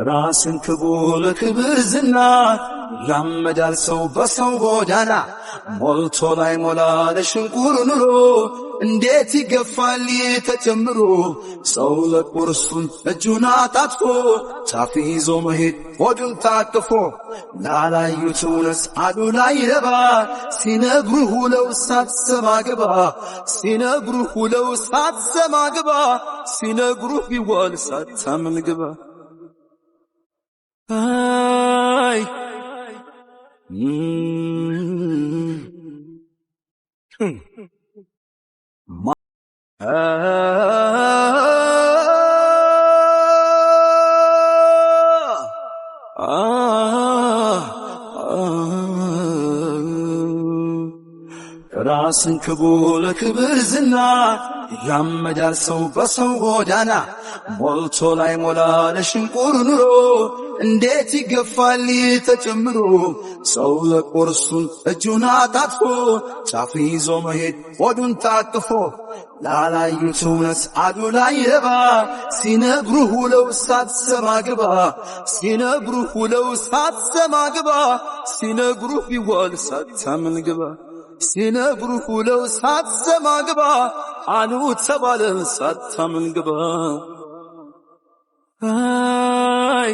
ራስን ክቡር ክብር ዝና ያመዳል ሰው በሰው ጎዳና ሞልቶ ላይ ሞላ ለሽንቁር ኑሮ እንዴት ይገፋል ተጨምሮ ሰው ለቁርሱን እጁን አጣጥፎ ጫፍ ይዞ መሄድ ሆዱን ታቅፎ ላላዩት እውነት አሉ ላይ ረባ ሲነግሩህ ውለው ሳትሰማ ግባ ሲነግሩህ ውለው ሳትሰማ ግባ ሲነግሩህ ቢዋል ሳታምን ግባ አይ ራስን ክቡር ክብር ዝና ያመዳል ሰው በሰው ጎዳና ሞልቶ ላይ ሞላ ለሽንቁር ኑሮ እንዴት ይገፋል ተጨምሮ ሰው ለቁርሱን እጁን አጣጥፎ ጫፍ ይዞ መሄድ ሆዱን ታቅፎ ላላዩት እውነት አሉ ላይ ረባ ሲነግሩህ ውለው ሳትሰማ ግባ ሲነግሩህ ውለው ሳትሰማ ግባ ሲነግሩህ ቢዋል ሳታምን ግባ ሲነግሩህ ውለው ሳትሰማ ግባ አሉ ተባለ ሳታምን ግባ አይ